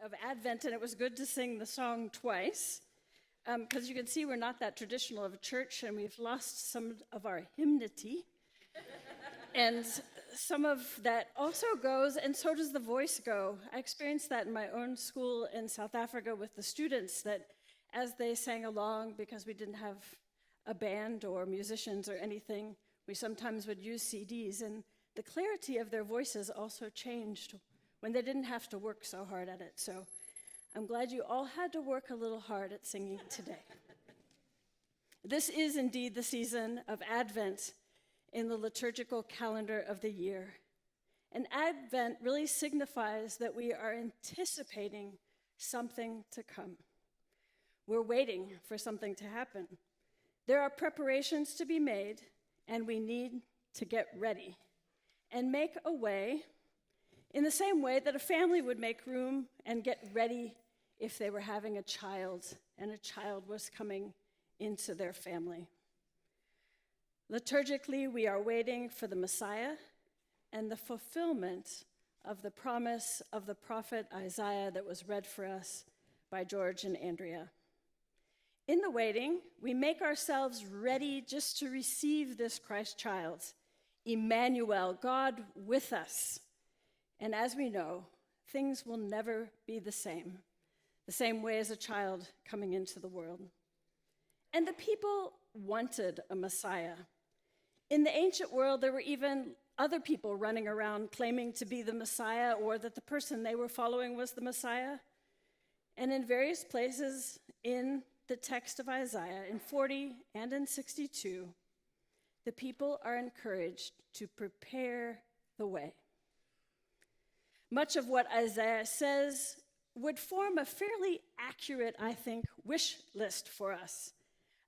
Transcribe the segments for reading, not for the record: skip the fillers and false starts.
of Advent, and it was good to sing the song twice, because you can see we're not that traditional of a church, and we've lost some of our hymnody. And some of that also goes, and so does the voice go. I experienced that in my own school in South Africa with the students, that as they sang along, because we didn't have a band or musicians or anything, we sometimes would use CDs, and the clarity of their voices also changed when they didn't have to work so hard at it. So I'm glad you all had to work a little hard at singing today. This is indeed the season of Advent in the liturgical calendar of the year. And Advent really signifies that we are anticipating something to come. We're waiting for something to happen. There are preparations to be made, and we need to get ready and make a way in the same way that a family would make room and get ready if they were having a child and a child was coming into their family. Liturgically, we are waiting for the Messiah and the fulfillment of the promise of the prophet Isaiah that was read for us by George and Andrea. In the waiting, we make ourselves ready just to receive this Christ child, Immanuel, God with us. And as we know, things will never be the same way as a child coming into the world. And the people wanted a Messiah. In the ancient world, there were even other people running around claiming to be the Messiah, or that the person they were following was the Messiah. And in various places in the text of Isaiah, in 40 and in 62, the people are encouraged to prepare the way. Much of what Isaiah says would form a fairly accurate, I think, wish list for us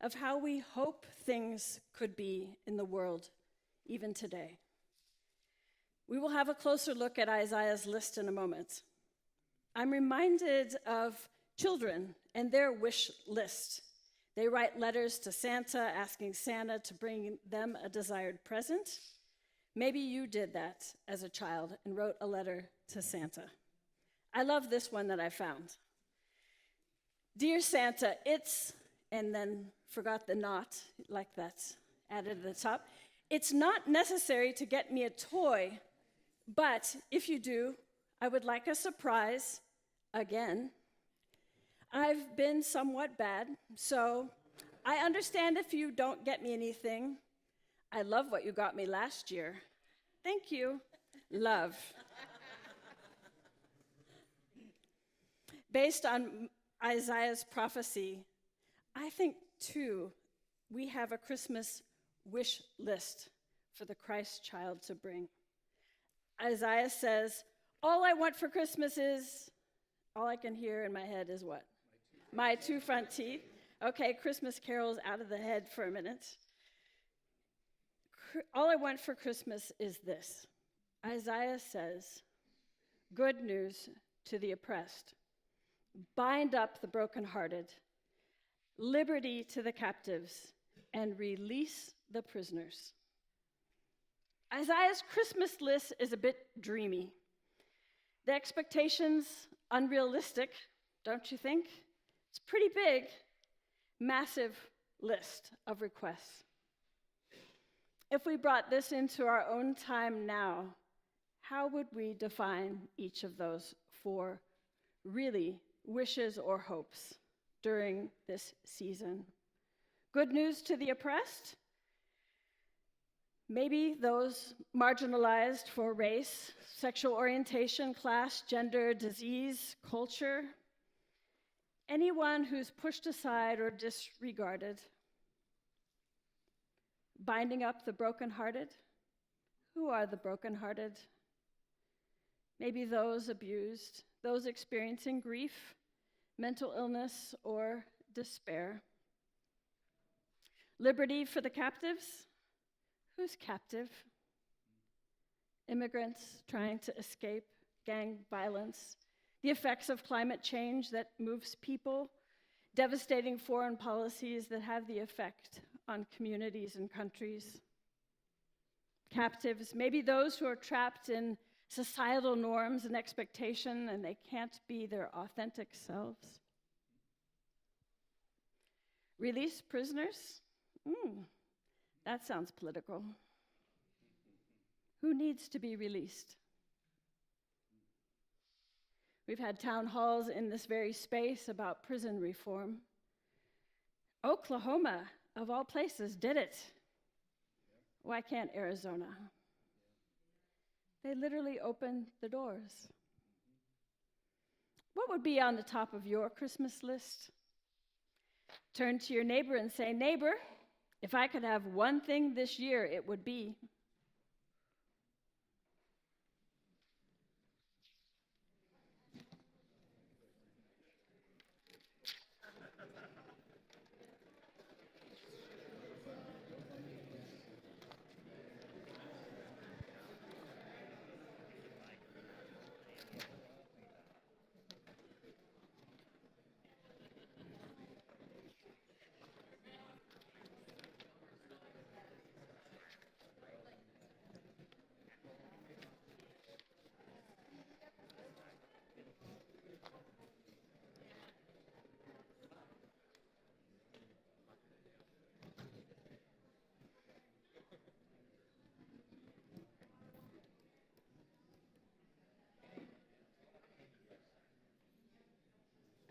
of how we hope things could be in the world, even today. We will have a closer look at Isaiah's list in a moment. I'm reminded of children and their wish list. They write letters to Santa, asking Santa to bring them a desired present. Maybe you did that as a child and wrote a letter to Santa. I love this one that I found. Dear Santa, it's, and then forgot the not, like that's added at the top. It's not necessary to get me a toy, but if you do, I would like a surprise again. I've been somewhat bad, so I understand if you don't get me anything. I love what you got me last year. Thank you. Love. Based on Isaiah's prophecy, I think, too, we have a Christmas wish list for the Christ child to bring. Isaiah says, all I want for Christmas is, all I can hear in my head is what? My two front teeth. Okay, Christmas carols out of the head for a minute. All I want for Christmas is this. Isaiah says, good news to the oppressed. Bind up the brokenhearted. Liberty to the captives, and release the prisoners. Isaiah's Christmas list is a bit dreamy. The expectations, unrealistic, don't you think? It's pretty big, massive list of requests. If we brought this into our own time now, how would we define each of those four really wishes or hopes during this season? Good news to the oppressed? Maybe those marginalized for race, sexual orientation, class, gender, disease, culture. Anyone who's pushed aside or disregarded. Binding up the brokenhearted? Who are the brokenhearted? Maybe those abused, those experiencing grief, mental illness, or despair. Liberty for the captives? Who's captive? Immigrants trying to escape gang violence, the effects of climate change that moves people, devastating foreign policies that have the effect on communities and countries. Captives, maybe those who are trapped in societal norms and expectation, and they can't be their authentic selves. Release prisoners? That sounds political. Who needs to be released? We've had town halls in this very space about prison reform. Oklahoma, of all places, did it. Why can't Arizona? They literally opened the doors. What would be on the top of your Christmas list? Turn to your neighbor and say, "Neighbor, if I could have one thing this year, it would be..."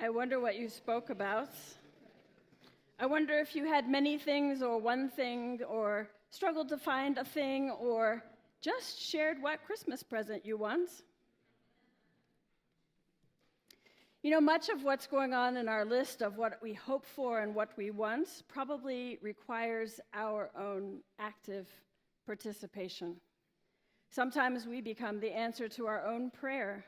I wonder what you spoke about. I wonder if you had many things or one thing, or struggled to find a thing, or just shared what Christmas present you want. You know, much of what's going on in our list of what we hope for and what we want probably requires our own active participation. Sometimes we become the answer to our own prayer.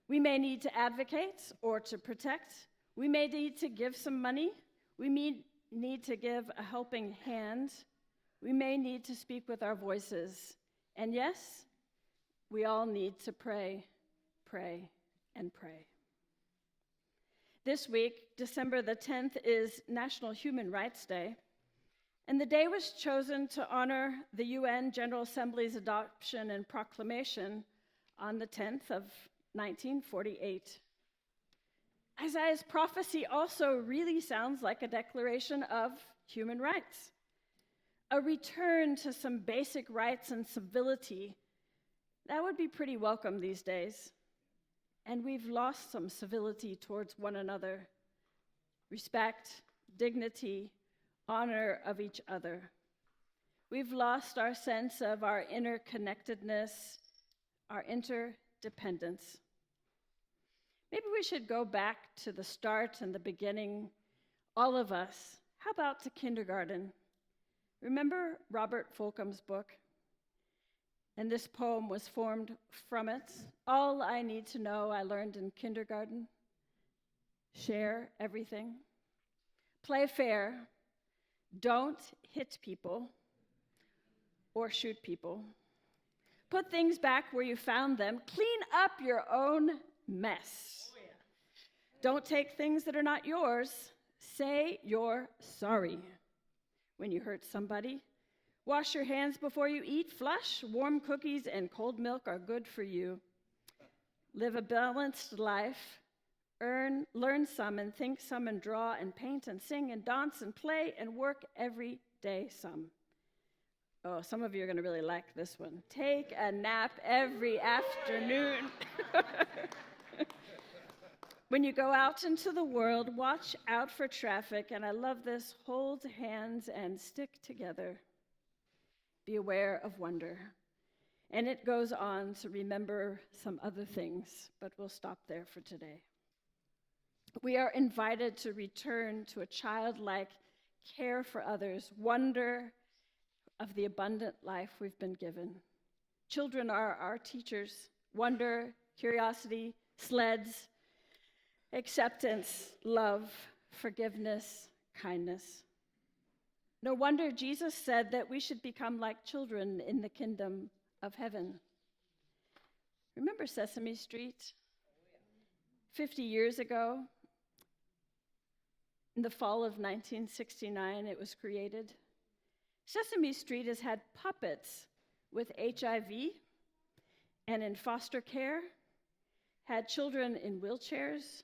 We may need to advocate or to protect. We may need to give some money. We may need to give a helping hand. We may need to speak with our voices. And yes, we all need to pray, pray, and pray. This week, December the 10th, is National Human Rights Day. And the day was chosen to honor the UN General Assembly's adoption and proclamation on the 10th of 1948. Isaiah's prophecy also really sounds like a declaration of human rights, a return to some basic rights and civility. That would be pretty welcome these days. And we've lost some civility towards one another, respect, dignity, honor of each other. We've lost our sense of our interconnectedness, our interdependence. Maybe we should go back to the start and the beginning, all of us. How about to kindergarten? Remember Robert Fulcum's book? And this poem was formed from it. All I need to know I learned in kindergarten. Share everything. Play fair. Don't hit people or shoot people. Put things back where you found them. Clean up your own mess. Don't take things that are not yours. Say you're sorry when you hurt somebody. Wash your hands before you eat. Flush. Warm cookies and cold milk are good for you. Live a balanced life. Learn some and think some and draw and paint and sing and dance and play and work every day some. Oh, some of you are going to really like this one. Take a nap every afternoon. When you go out into the world, watch out for traffic. And I love this. Hold hands and stick together. Be aware of wonder. And it goes on to remember some other things, but we'll stop there for today. We are invited to return to a childlike care for others, wonder of the abundant life we've been given. Children are our teachers. Wonder, curiosity, sleds, acceptance, love, forgiveness, kindness. No wonder Jesus said that we should become like children in the kingdom of heaven. Remember Sesame Street? 50 years ago, in the fall of 1969, it was created. Sesame Street has had puppets with HIV and in foster care, had children in wheelchairs,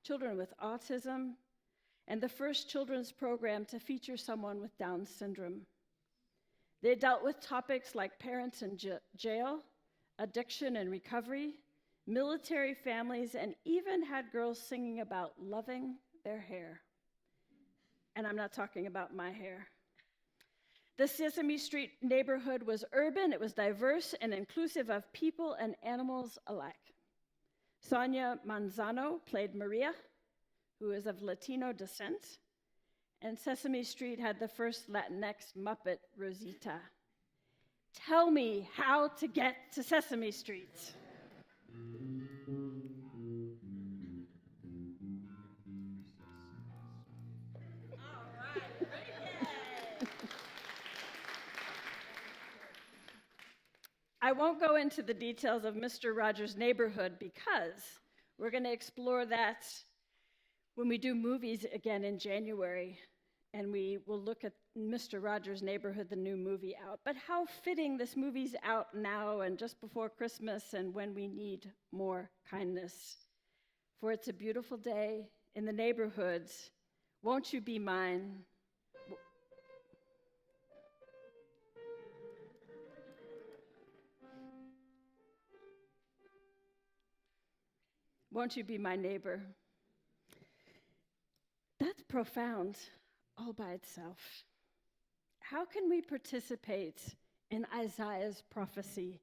children with autism, and the first children's program to feature someone with Down syndrome. They dealt with topics like parents in jail, addiction and recovery, military families, and even had girls singing about loving their hair. And I'm not talking about my hair. The Sesame Street neighborhood was urban, it was diverse and inclusive of people and animals alike. Sonia Manzano played Maria, who is of Latino descent, and Sesame Street had the first Latinx Muppet, Rosita. Tell me how to get to Sesame Street. I won't go into the details of Mr. Rogers' Neighborhood because we're going to explore that when we do movies again in January, and we will look at Mr. Rogers' Neighborhood, the new movie out. But how fitting this movie's out now and just before Christmas and when we need more kindness. For it's a beautiful day in the neighborhoods. Won't you be mine? Won't you be my neighbor? That's profound all by itself. How can we participate in Isaiah's prophecy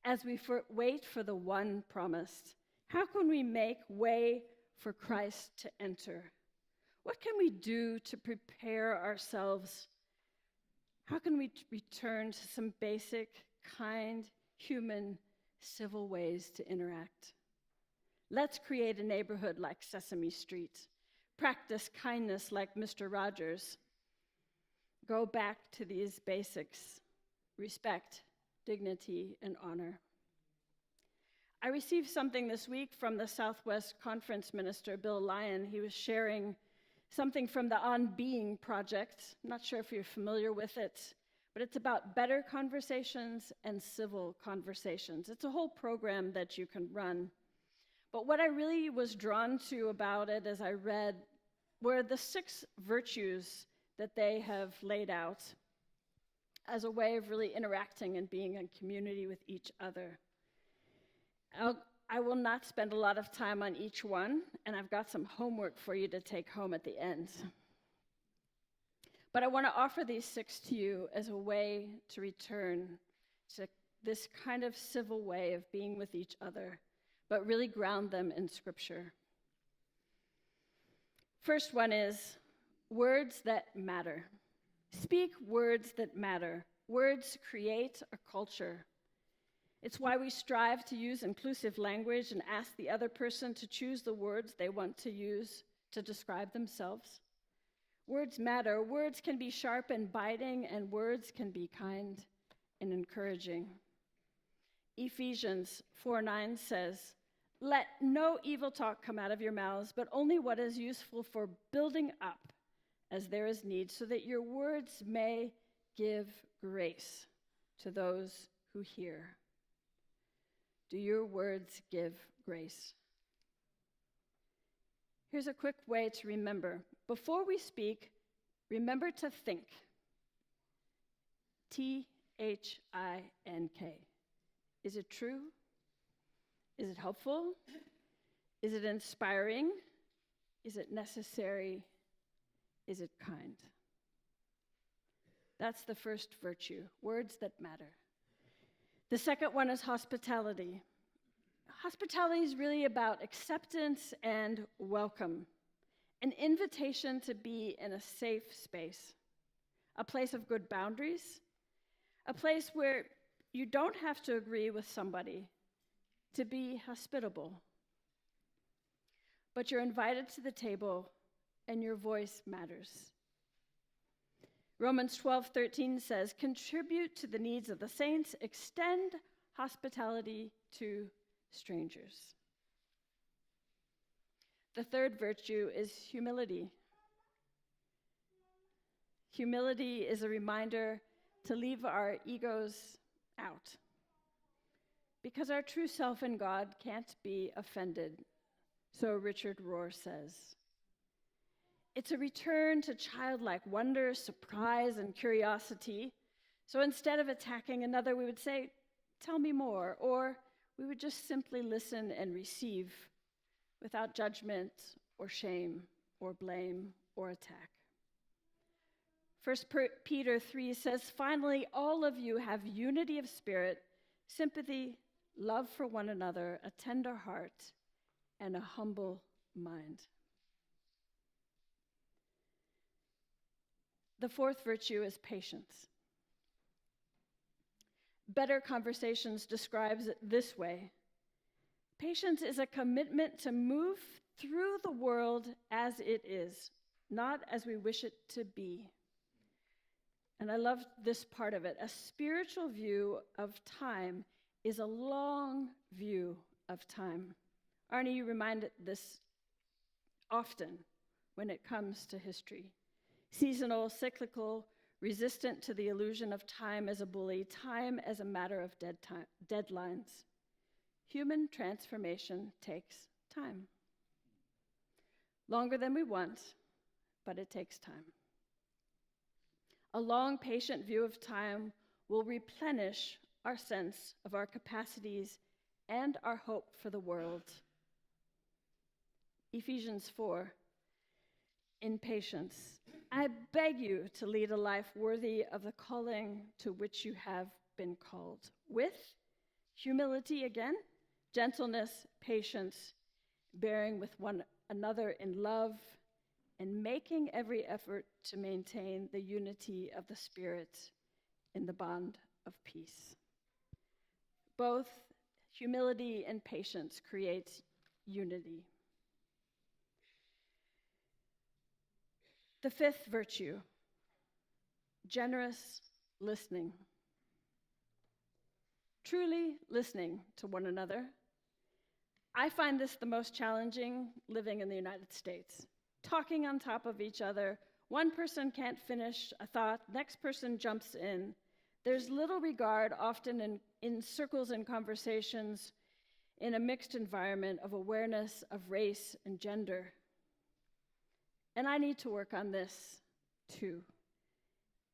as we wait for the one promised? How can we make way for Christ to enter? What can we do to prepare ourselves? How can we return to some basic, kind, human, civil ways to interact? Let's create a neighborhood like Sesame Street. Practice kindness like Mr. Rogers. Go back to these basics: respect, dignity, and honor. I received something this week from the Southwest Conference Minister, Bill Lyon. He was sharing something from the On Being Project. I'm not sure if you're familiar with it, but it's about better conversations and civil conversations. It's a whole program that you can run. But what I really was drawn to about it as I read were the 6 virtues that they have laid out as a way of really interacting and being in community with each other. I will not spend a lot of time on each one, and I've got some homework for you to take home at the end. But I want to offer these 6 to you as a way to return to this kind of civil way of being with each other, but really ground them in Scripture. First one is words that matter. Speak words that matter. Words create a culture. It's why we strive to use inclusive language and ask the other person to choose the words they want to use to describe themselves. Words matter. Words can be sharp and biting, and words can be kind and encouraging. Ephesians 4:9 says, "Let no evil talk come out of your mouths, but only what is useful for building up as there is need, so that your words may give grace to those who hear." Do your words give grace? Here's a quick way to remember. Before we speak, remember to think. Think. Is it true? Is it helpful? Is it inspiring? Is it necessary? Is it kind? That's the first virtue, words that matter. The second one is hospitality. Hospitality is really about acceptance and welcome, an invitation to be in a safe space, a place of good boundaries, a place where you don't have to agree with somebody to be hospitable, but you're invited to the table and your voice matters. Romans 12:13 says, "Contribute to the needs of the saints, extend hospitality to strangers." The third virtue is humility. Humility is a reminder to leave our egos out. because our true self in God can't be offended, so Richard Rohr says. It's a return to childlike wonder, surprise, and curiosity. So instead of attacking another, we would say, "Tell me more," or we would just simply listen and receive without judgment or shame or blame or attack. 1 Peter 3 says, "Finally, all of you have unity of spirit, sympathy, love for one another, a tender heart, and a humble mind." The fourth virtue is patience. Better Conversations describes it this way: patience is a commitment to move through the world as it is, not as we wish it to be. And I love this part of it. A spiritual view of time is a long view of time. Arnie, you remind this often when it comes to history. Seasonal, cyclical, resistant to the illusion of time as a bully, time as a matter of deadlines. Human transformation takes time. Longer than we want, but it takes time. A long, patient view of time will replenish our sense of our capacities and our hope for the world. Ephesians 4, in patience, I beg you to lead a life worthy of the calling to which you have been called, with humility again, gentleness, patience, bearing with one another in love, and making every effort to maintain the unity of the Spirit in the bond of peace. Both humility and patience create unity. The fifth virtue, generous listening. Truly listening to one another. I find this the most challenging living in the United States. Talking on top of each other. One person can't finish a thought, next person jumps in. There's little regard, often in circles and conversations, in a mixed environment of awareness of race and gender. And I need to work on this too.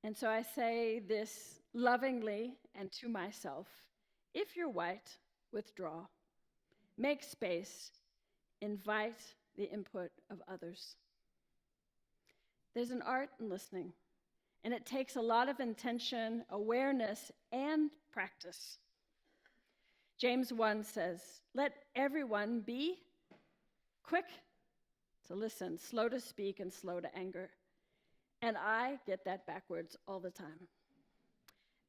And so I say this lovingly and to myself: if you're white, withdraw. Make space. Invite the input of others. There's an art in listening, and it takes a lot of intention, awareness, and practice. James 1 says, "Let everyone be quick to listen, slow to speak, and slow to anger." And I get that backwards all the time.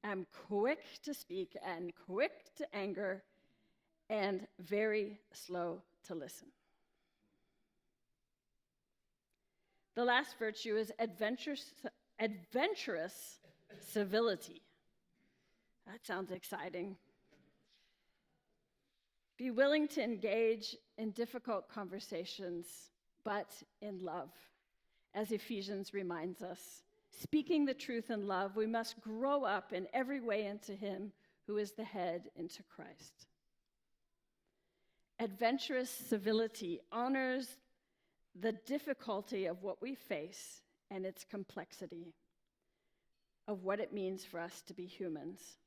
I'm quick to speak and quick to anger and very slow to listen. The last virtue is adventurous civility. That sounds exciting. Be willing to engage in difficult conversations, but in love, as Ephesians reminds us. Speaking the truth in love, we must grow up in every way into Him who is the head, into Christ. Adventurous civility honors the difficulty of what we face and its complexity of what it means for us to be humans.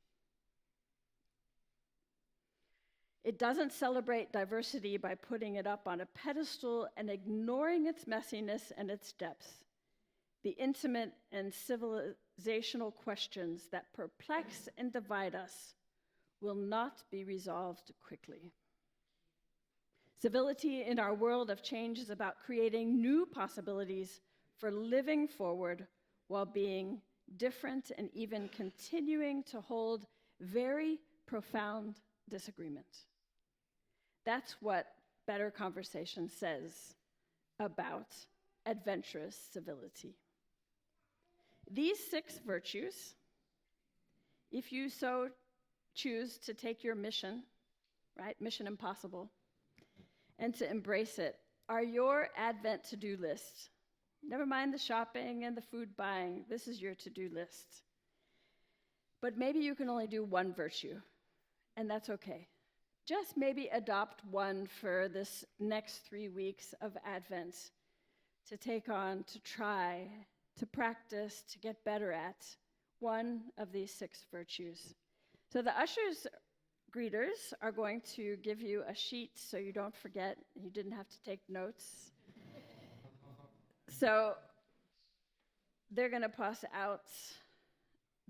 It doesn't celebrate diversity by putting it up on a pedestal and ignoring its messiness and its depth. The intimate and civilizational questions that perplex and divide us will not be resolved quickly. Civility in our world of change is about creating new possibilities for living forward while being different and even continuing to hold very profound disagreement. That's what Better Conversation says about adventurous civility. These 6 virtues, if you so choose to take your mission, right, mission impossible, and to embrace it, are your Advent to-do list. Never mind the shopping and the food buying. This is your to-do list. But maybe you can only do one virtue, and that's okay. just maybe adopt one for this next 3 weeks of Advent to take on, to try, to practice, to get better at one of these 6 virtues. So the ushers greeters are going to give you a sheet so you don't forget. You didn't have to take notes. So they're going to pass out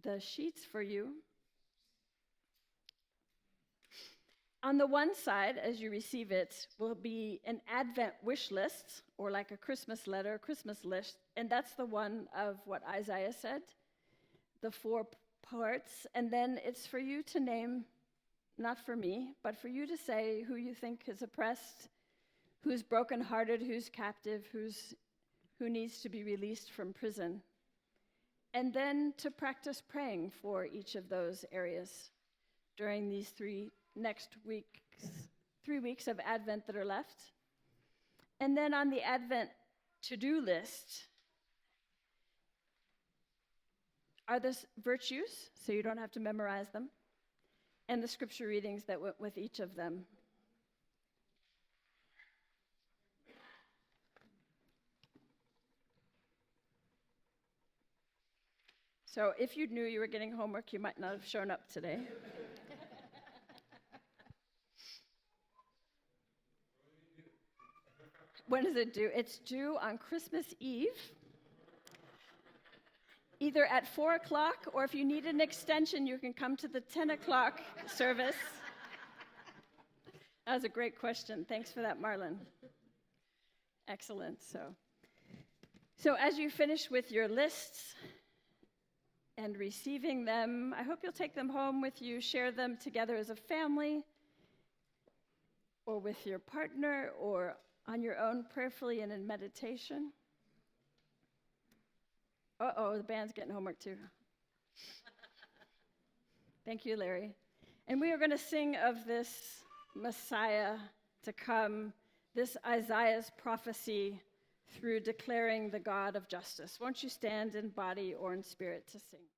the sheets for you. On the one side, as you receive it, will be an Advent wish list, or like a Christmas letter, Christmas list, and that's the one of what Isaiah said, the 4 parts, and then it's for you to name, not for me, but for you to say who you think is oppressed, who's brokenhearted, who's captive, who needs to be released from prison, and then to practice praying for each of those areas during these 3 weeks of Advent that are left. And then on the Advent to-do list are the virtues, so you don't have to memorize them, and the scripture readings that went with each of them. So if you knew you were getting homework, you might not have shown up today. When is it due? It's due on Christmas Eve, either at 4 o'clock, or if you need an extension, you can come to the 10 o'clock service. That was a great question. Thanks for that, Marlon. Excellent. So as you finish with your lists and receiving them, I hope you'll take them home with you, share them together as a family, or with your partner, or on your own prayerfully and in meditation. Uh-oh, the band's getting homework too. Thank you, Larry. And we are going to sing of this Messiah to come, this Isaiah's prophecy through declaring the God of justice. Won't you stand in body or in spirit to sing?